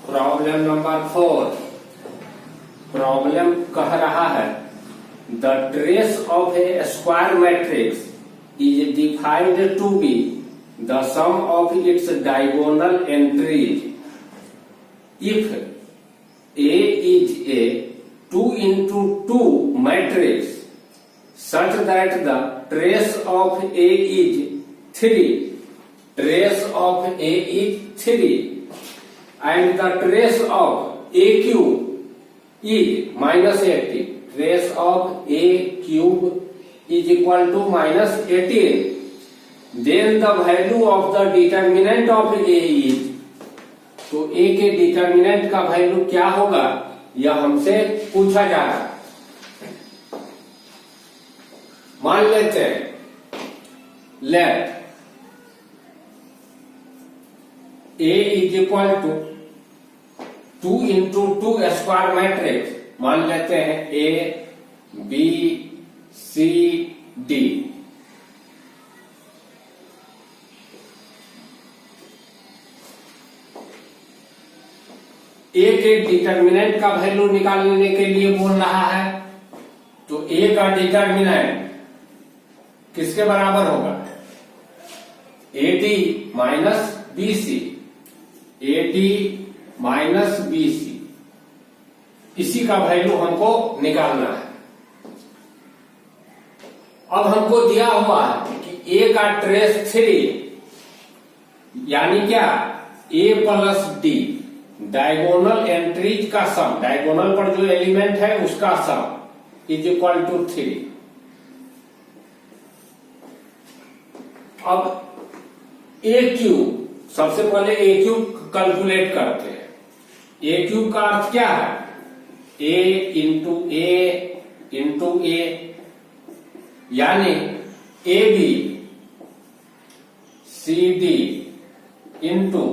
Problem number 4। Problem कह रहा है the trace of a square matrix is defined to be the sum of its diagonal entries if A is a 2 into 2 matrix such that the trace of A is 3. Trace of A is 3 and the trace of A cube is minus 80. Trace of A cube is equal to minus 18. Then the value of the determinant of A is, तो A के determinant का value क्या होगा यह हमसे पूछा जा रहा है। मान लेते हैं let A is equal to 2 into 2 square matrix. मान लेते हैं A B C D। ए के डिटर्मिनेंट का वैल्यू निकालने के लिए बोल रहा है, तो ए का डिटर्मिनेंट किसके बराबर होगा? AD minus BC। AD minus BC, इसी का वैल्यू हमको निकालना है। अब हमको दिया हुआ है कि A का ट्रेस 3 यानी क्या A plus D, diagonal entries का सम, डायगोनल पर जो एलिमेंट है उसका सम इज इक्वल टू 3। अब A क्यूब, सबसे पहले A क्यूब कैलकुलेट करते हैं। A क्यूब का अर्थ क्या है? A इंटू A यानी AB CD into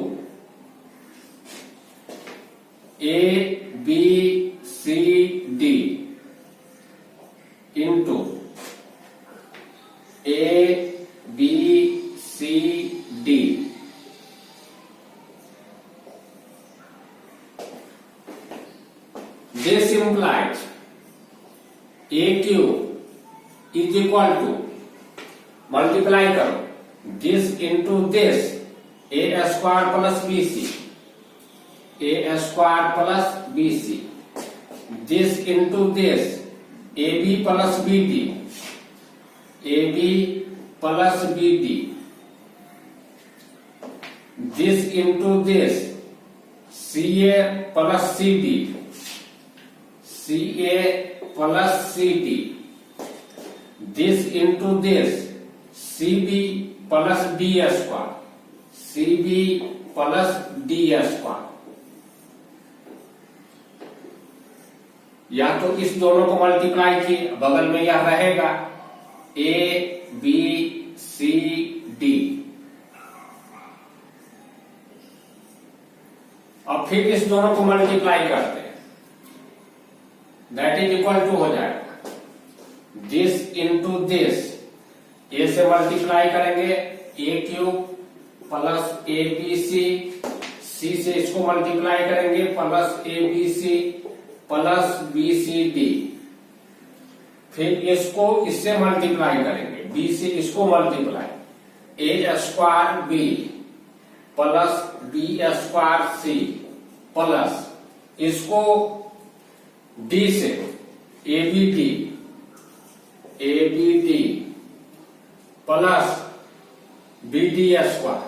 A B C D into A B C D। This implies A cube is equal to, multiply करो this into this, A square plus BC, A square plus BC, this into this, AB plus BD, AB plus BD, this into this, CA plus CD, CA plus CD, this into this, CB plus D square, CB plus D square। या तो इस दोनों को multiply किए, बगल में यह रहेगा A B C D। अब फिर इस दोनों को मल्टीप्लाई करते हैं, दैट इज इक्वल टू हो जाएगा दिस इंटू दिस। A से मल्टीप्लाई करेंगे A cube plus ABC, C से इसको मल्टीप्लाई करेंगे प्लस ABC प्लस BCD, फिर इसको इससे मल्टीप्लाई करेंगे, B से इसको multiply, A square B plus B square C plus इसको D से ABD plus BD square,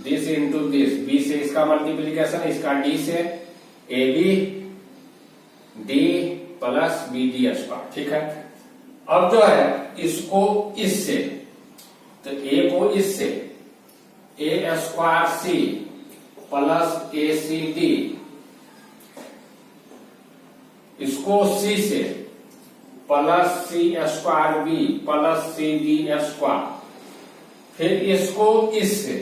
this into this, B से इसका मल्टीप्लीकेशन, इसका D से AB D plus BD square. ठीक है, अब जो है इसको इससे, तो A को इससे A square C plus ACD, इसको C से plus C square B plus CD square, फिर इसको इससे,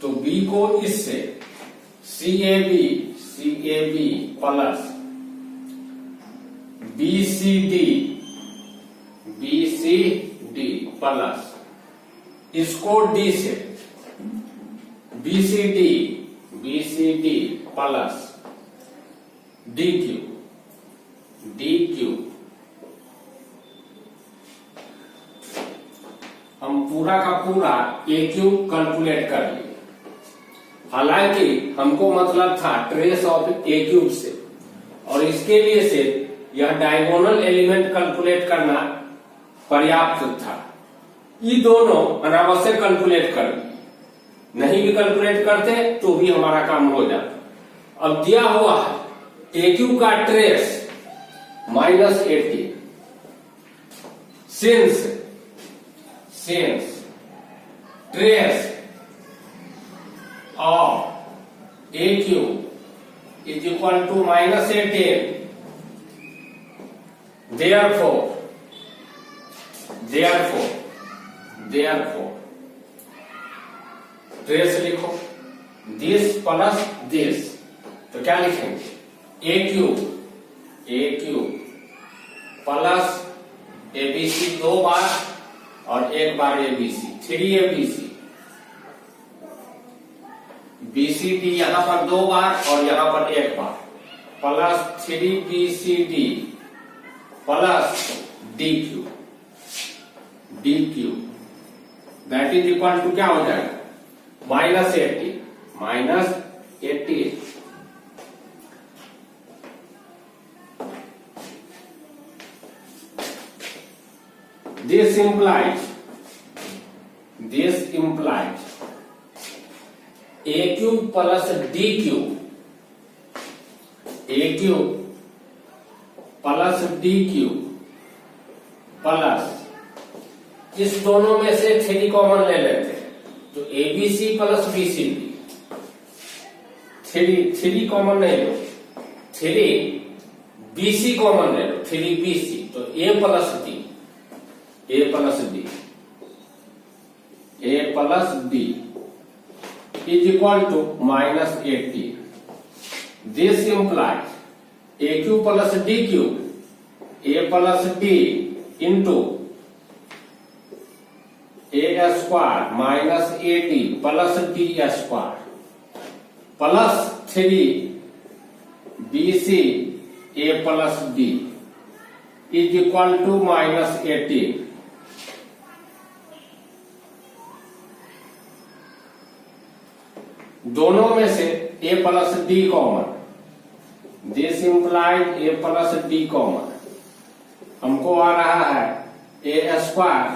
तो B को इससे CAB प्लस BCD प्लस इसको D से BCD प्लस DQ हम पूरा का पूरा AQ कैलकुलेट कर लिए। हालांकि हमको मतलब था ट्रेस ऑफ AQ से, और इसके लिए से यह डायगोनल एलिमेंट कैलकुलेट करना पर्याप्त था। ये दोनों अनावश्यक कैलकुलेट कर लिए, नहीं भी कैलकुलेट करते तो भी हमारा काम हो जाता। अब दिया हुआ है AQ का trace -80 since trace of AQ is equal to -18, therefore trace लिखो this प्लस this, तो क्या लिखेंगे AQ प्लस ABC 2 बार और 1 बार ABC 3ABC, BCD यहां पर 2 बार और यहां पर 1 बार, plus 3BCD plus DQ that is equal to क्या हो जाएगा -80 This implies AQ plus DQ plus इस दोनों में से 3 कॉमन ले लेते हैं, तो ABC प्लस BCD, 3 कॉमन नहीं लो, 3BC कॉमन ले लो, 3BC, तो A plus D is equal to -80. This implies AQ plus DQ, A plus D into A square minus AD plus D square plus 3BC A plus D is equal to -80. दोनों में से A plus D common, this implied A plus D common, हमको आ रहा है A square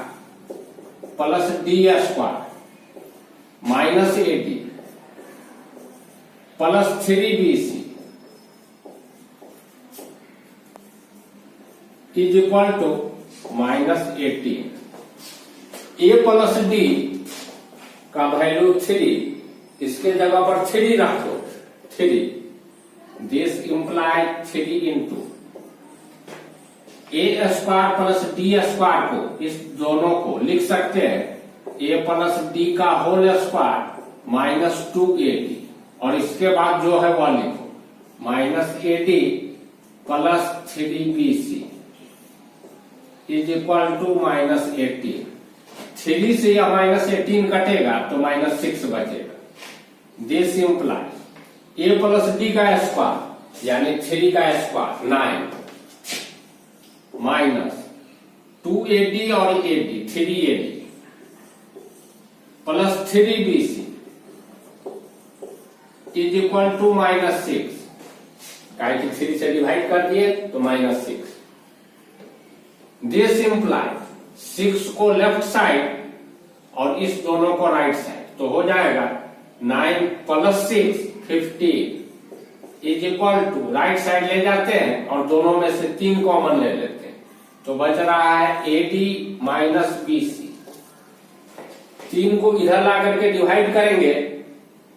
plus D square minus AD plus 3BC is equal to -80। A plus D का value 3, इसके जगह पर 3 रखो, 3, this implied 3 into A square plus D square को, इस दोनों को लिख सकते हैं A प्लस D का होल स्क्वायर -2AD, और इसके बाद जो है वह लिखो -AD plus 3BC is equal to -80। 3 से या -18 कटेगा तो -6 बचेगा। This implies A plus D का स्क्वायर यानी 3 का स्क्वायर 9 माइनस 2AD और AD 3AD plus 3BC is equal to -6, काहे कि 3 से डिवाइड कर दिए तो -6। दिस इम्प्लाइज 6 को लेफ्ट साइड और इस दोनों को राइट साइड, तो हो जाएगा 9 plus 6 15 is equal to, right side ले जाते हैं और दोनों में से 3 कॉमन ले लेते हैं, तो बच रहा है AD माइनस BC। 3 को इधर ला करके डिवाइड करेंगे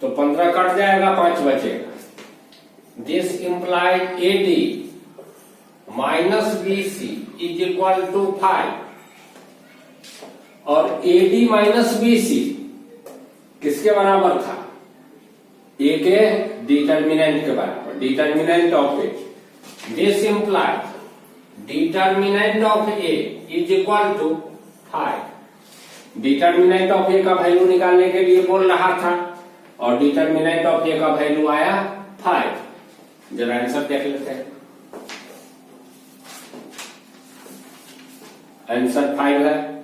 तो 15 कट जाएगा, 5 बचेगा। This implied AD minus BC is equal to 5, और AD माइनस BC किसके बराबर था? A के डिटर्मिनेंट के बराबर, determinant of A। This implies determinant of A is equal to 5। Determinant of A का वैल्यू निकालने के लिए बोल रहा था, और डिटर्मिनेंट ऑफ ए का वैल्यू आया 5। जरा आंसर देख लेते हैं। आंसर 5 है।